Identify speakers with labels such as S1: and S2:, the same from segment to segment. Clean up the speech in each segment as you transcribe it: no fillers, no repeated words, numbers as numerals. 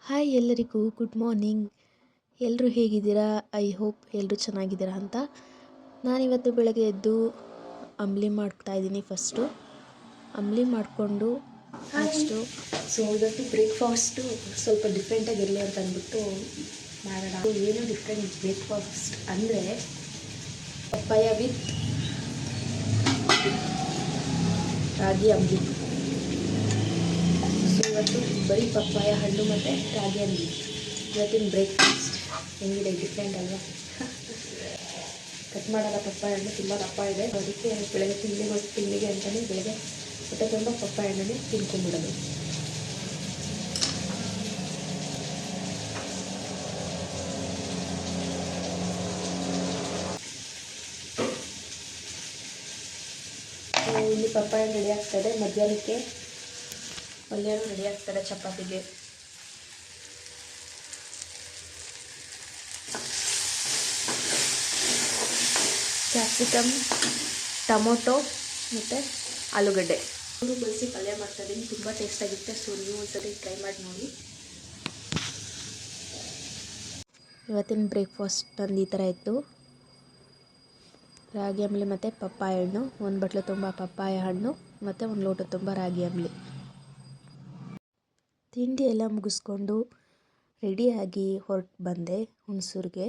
S1: Hi ಎಲ್ಲರಿಗೂ good morning. ಎಲ್ಲರೂ ಹೇಗಿದ್ದೀರಾ? ಐ ಹೋಪ್ ಎಲ್ಲರೂ ಚೆನ್ನಾಗಿದ್ದೀರಾ ಅಂತ. ನಾನಿವತ್ತು ಬೆಳಗ್ಗೆ ಎದ್ದು ಅಂಬ್ಲಿ ಮಾಡ್ತಾಯಿದ್ದೀನಿ. ಫಸ್ಟು ಅಂಬ್ಲಿ ಮಾಡಿಕೊಂಡು ನೆಕ್ಸ್ಟು ಇವತ್ತು ಬ್ರೇಕ್ಫಾಸ್ಟು ಸ್ವಲ್ಪ ಡಿಫ್ರೆಂಟಾಗಿರಲಿ ಅಂತ ಅಂದ್ಬಿಟ್ಟು ಮಾಡೋಣ. ಏನು ಡಿಫ್ರೆಂಟ್ ಬ್ರೇಕ್ಫಾಸ್ಟ್ ಅಂದರೆ ಪಪ್ಪಾಯ ವಿತ್ ರಾಗಿ ಅಂಬ್ಲಿ. ಇವತ್ತು ಬರೀ ಪಪ್ಪಾಯ ಹಣ್ಣು ಮತ್ತು ರಾಗಿ ಅಂಬ್ಲಿ ಇವತ್ತಿನ ಬ್ರೇಕ್ಫಾಸ್ಟ್. ಹೆಂಗಿದೆ, ಡಿಫ್ರೆಂಟ್ ಅಲ್ವಾ? ಕಟ್ ಮಾಡಲ್ಲ ಪಪ್ಪಾಯ ಹಣ್ಣು, ತುಂಬ ದಪ್ಪ ಇದೆ. ಅದಕ್ಕೆ ಬೆಳಗ್ಗೆ ತಿಂಡಿಗೆ ಅಂತಲೇ ಬೆಳಗ್ಗೆ ಹೊಟ್ಟೆ ತುಂಬ ಪಪ್ಪಾಯ ಹಣ್ಣನ್ನೇ ತಿನ್ಕೊಂಡ್ಬಿಡೋದು. ಇಲ್ಲಿ ಪಪ್ಪಾಯ ರೆಡಿ ಆಗ್ತದೆ. ಮಧ್ಯಾಹ್ನಕ್ಕೆ ಪಲ್ಯನೂ ರೆಡಿ ಆಗ್ತದೆ ಚಪಾತಿಗೆ. ಕ್ಯಾಪ್ಸಿಕಮ್, ಟೊಮೊಟೊ ಮತ್ತು ಆಲೂಗಡ್ಡೆ ಬಳಸಿ ಪಲ್ಯ ಮಾಡ್ತಾಯಿದ್ದೀನಿ. ತುಂಬ ಟೇಸ್ಟಾಗಿರುತ್ತೆ. ಸೊ ನೀವು ಒಂದ್ಸರಿ ಟ್ರೈ ಮಾಡಿ ನೋಡಿ. ಇವತ್ತಿನ ಬ್ರೇಕ್ಫಾಸ್ಟ್ ನಂದು ಈ ಥರ ಇತ್ತು. ರಾಗಿ ಅಂಬ್ಲಿ ಮತ್ತು ಪಪ್ಪಾಯ ಹಣ್ಣು, ಒಂದು ಬಟ್ಲು ತುಂಬ ಪಪ್ಪಾಯ ಹಣ್ಣು ಮತ್ತು ಒಂದು ಲೋಟ ತುಂಬ ರಾಗಿ ಅಂಬ್ಲಿ. ತಿಂಡಿ ಎಲ್ಲ ಮುಗಿಸ್ಕೊಂಡು ರೆಡಿಯಾಗಿ ಹೊರಟು ಬಂದೆ ಹುಣಸೂರಿಗೆ.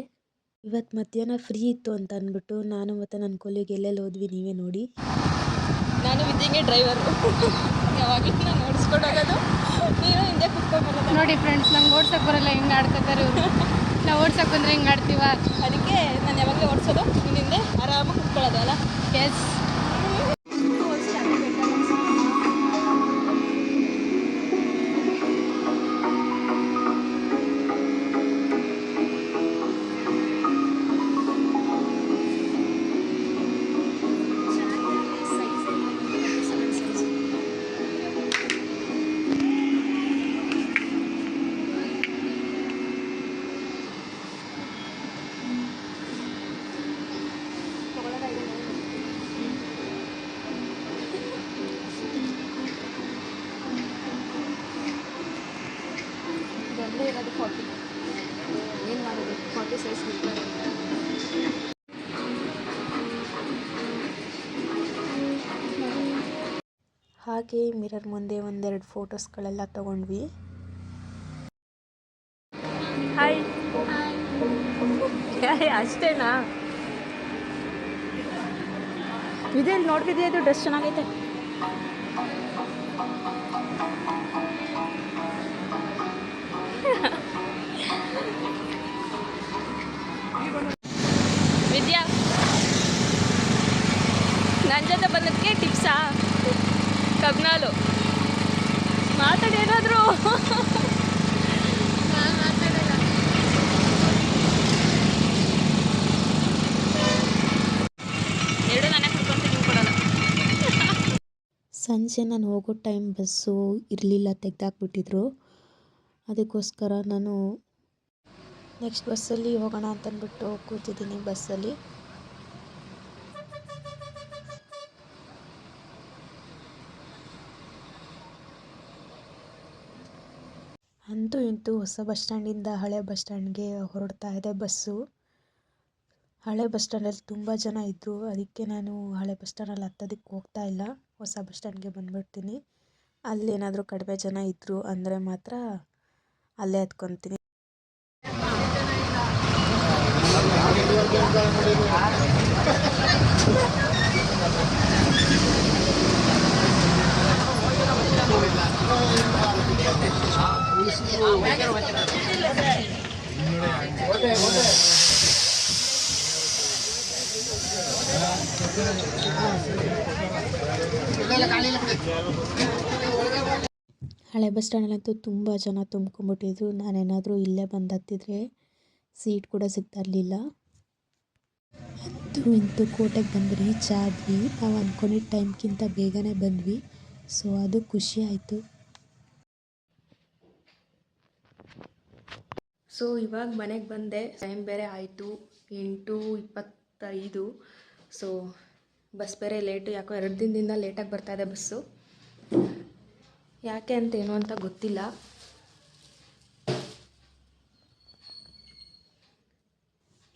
S1: ಇವತ್ತು ಮಧ್ಯಾಹ್ನ ಫ್ರೀ ಇತ್ತು ಅಂತ ಅಂದ್ಬಿಟ್ಟು ನಾನು ಮತ್ತು ನನ್ನ ಕೊಲ್ಲಿಗೆ ಎಲ್ಲೆಲ್ಲಿ ಹೋದ್ವಿ ನೀವೇ ನೋಡಿ.
S2: ನಾನು ವಿದ್ಯೆಗೆ ಡ್ರೈವರು, ಯಾವಾಗಲೂ ನಾನು ಓಡಿಸ್ಕೊಂಡು ಹೋಗೋದು, ನೀನು ಹಿಂದೆ ಕುತ್ಕೊಂಡ್ಬರೋದು. ನೋಡಿ ಫ್ರೆಂಡ್ಸ್, ನಂಗೆ ಓಡ್ಸೋಕ್ಕೆ ಬರೋಲ್ಲ, ಹಿಂಗೆ ಆಡ್ಕೊತಾರೆ ಇವರು. ನಾವು ಓಡ್ಸೋಕೆ ಬಂದರೆ ಹಿಂಗೆ ಆಡ್ತೀವ. ಅದಕ್ಕೆ ನಾನು ಯಾವಾಗಲೂ ಓಡಿಸೋದು, ನೀನು ಹಿಂದೆ ಆರಾಮಾಗಿ ಕುತ್ಕೊಳ್ಳೋದು ಅಲ್ಲ. ಎಸ್. ಇರೋದು 40. ಏನು ಮಾಡೋದು, 40 ಸೈಜ್ ಬಿಡ್ತಾರೆ.
S1: ಹಾಗೆ ಮಿರರ್ ಮುಂದೆ ಒಂದೆರಡು ಫೋಟೋಸ್ಗಳೆಲ್ಲ ತೊಗೊಂಡ್ವಿ.
S2: ಹಾಯ್ ಅಷ್ಟೇನಾ? ವಿದ್ಯಲ್ಲಿ ನೋಡ್ತಿದ್ದೆ, ಇದು ಡ್ರೆಸ್ ಚೆನ್ನಾಗೈತೆ. ವಿದ್ಯಾ, ನನ್ನ ಜೊತೆ ಬಂದಕ್ಕೆ ಟಿಪ್ಸಾ? ಕಬ್ನಾಲು ಮಾತಾಡಿ ಏನಾದರೂ. ಎರಡು ನಾನೇ ಕುಡ್ಕೊಂಡು ಕೊಡೋಲ್ಲ.
S1: ಸಂಜೆ ನಾನು ಹೋಗೋ ಟೈಮ್ ಬಸ್ಸು ಇರಲಿಲ್ಲ, ತೆಗೆದಾಕ್ಬಿಟ್ಟಿದ್ರು. ಅದಕ್ಕೋಸ್ಕರ ನಾನು ನೆಕ್ಸ್ಟ್ ಬಸ್ಸಲ್ಲಿ ಹೋಗೋಣ ಅಂತಂದ್ಬಿಟ್ಟು ಕೂತಿದ್ದೀನಿ ಬಸ್ಸಲ್ಲಿ. ಅಂತೂ ಇಂತೂ ಹೊಸ ಬಸ್ ಸ್ಟ್ಯಾಂಡಿಂದ ಹಳೆ ಬಸ್ ಸ್ಟ್ಯಾಂಡ್ಗೆ ಹೊರಡ್ತಾ ಇದೆ ಬಸ್ಸು. ಹಳೆ ಬಸ್ ಸ್ಟ್ಯಾಂಡಲ್ಲಿ ತುಂಬ ಜನ ಇದ್ದರು, ಅದಕ್ಕೆ ನಾನು ಹಳೆ ಬಸ್ ಸ್ಟ್ಯಾಂಡಲ್ಲಿ ಹತ್ತೋದಕ್ಕೆ ಹೋಗ್ತಾ ಇಲ್ಲ. ಹೊಸ ಬಸ್ ಸ್ಟ್ಯಾಂಡ್ಗೆ ಬಂದುಬಿಡ್ತೀನಿ. ಅಲ್ಲೇನಾದರೂ ಕಡಿಮೆ ಜನ ಇದ್ದರು ಅಂದರೆ ಮಾತ್ರ ಅಲ್ಲೇ ಹತ್ಕೊತೀನಿ. ಹಳೆ ಬಸ್ ಸ್ಟ್ಯಾಂಡಲ್ಲಂತೂ ತುಂಬ ಜನ ತುಂಬ್ಕೊಂಡ್ಬಿಟ್ಟಿದ್ರು. ನಾನೇನಾದರೂ ಇಲ್ಲೇ ಬಂದು ಹತ್ತಿದ್ರೆ ಸೀಟ್ ಕೂಡ ಸಿಗ್ತಾ ಇರಲಿಲ್ಲ. ಅಂತೂ ಇಂತೂ ಕೋಟೆಗೆ ಬಂದು ರೀಚ್ ಆದ್ವಿ. ನಾವು ಅಂದ್ಕೊಂಡಿದ್ದ ಟೈಮ್ಗಿಂತ ಬೇಗನೆ ಬಂದ್ವಿ. ಸೊ ಅದು ಖುಷಿ ಆಯಿತು. ಸೊ ಇವಾಗ ಮನೆಗೆ ಬಂದೆ. ಟೈಮ್ ಬೇರೆ ಆಯಿತು 8:25. ಸೊ ಬಸ್ ಬೇರೆ ಲೇಟು, ಯಾಕೋ 2 ದಿನದಿಂದ ಲೇಟಾಗಿ ಬರ್ತಾಯಿದೆ ಬಸ್ಸು. ಯಾಕೆ ಅಂತ ಏನು ಅಂತ ಗೊತ್ತಿಲ್ಲ.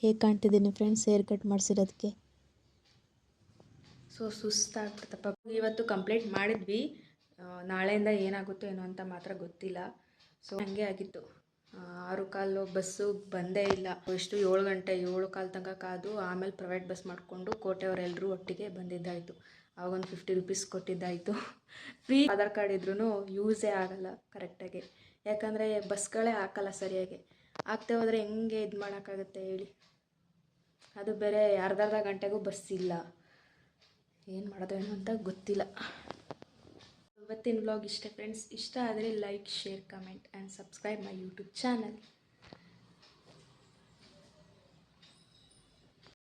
S1: ಹೇಗೆ ಕಾಣ್ತಿದ್ದೀನಿ ಫ್ರೆಂಡ್ಸ್ ಹೇರ್ ಕಟ್ ಮಾಡಿಸಿರೋದಕ್ಕೆ. ಸೊ ಸುಸ್ತಾಗ್ಬಿಡ್ತಪ್ಪ. ಇವತ್ತು ಕಂಪ್ಲೀಟ್ ಮಾಡಿದ್ವಿ, ನಾಳೆಯಿಂದ ಏನಾಗುತ್ತೋ ಏನೋ ಅಂತ ಮಾತ್ರ ಗೊತ್ತಿಲ್ಲ. ಸೊ ಹಾಗೆ ಆಗಿತ್ತು. 6:15 ಬಸ್ಸು ಬಂದೇ ಇಲ್ಲ. ಎಷ್ಟು 7 ಗಂಟೆ 7:15 ತನಕ ಕಾದು ಆಮೇಲೆ ಪ್ರೈವೇಟ್ ಬಸ್ ಮಾಡಿಕೊಂಡು ಕೋಟೆಯವರೆಲ್ಲರೂ ಒಟ್ಟಿಗೆ ಬಂದಿದ್ದಾಯಿತು. ಆವಾಗೊಂದು 50 ರೂಪೀಸ್ ಕೊಟ್ಟಿದ್ದಾಯಿತು. ಫ್ರೀ ಆಧಾರ್ ಕಾರ್ಡ್ ಇದ್ರೂ ಯೂಸೇ ಆಗಲ್ಲ ಕರೆಕ್ಟಾಗಿ, ಯಾಕಂದರೆ ಬಸ್ಗಳೇ ಹಾಕಲ್ಲ ಸರಿಯಾಗಿ. ಆಗ್ತೇ ಹೋದರೆ ಹೆಂಗೆ ಇದು ಮಾಡೋಕ್ಕಾಗುತ್ತೆ ಹೇಳಿ. ಅದು ಬೇರೆ ಅರ್ಧ ಗಂಟೆಗೂ ಬಸ್ ಇಲ್ಲ. ಏನು ಮಾಡೋದು ಏನು ಅಂತ ಗೊತ್ತಿಲ್ಲ. ಇವತ್ತಿನ ವ್ಲಾಗ್ ಇಷ್ಟೇ ಫ್ರೆಂಡ್ಸ್. ಇಷ್ಟ ಆದರೆ like, share, comment and subscribe my YouTube channel.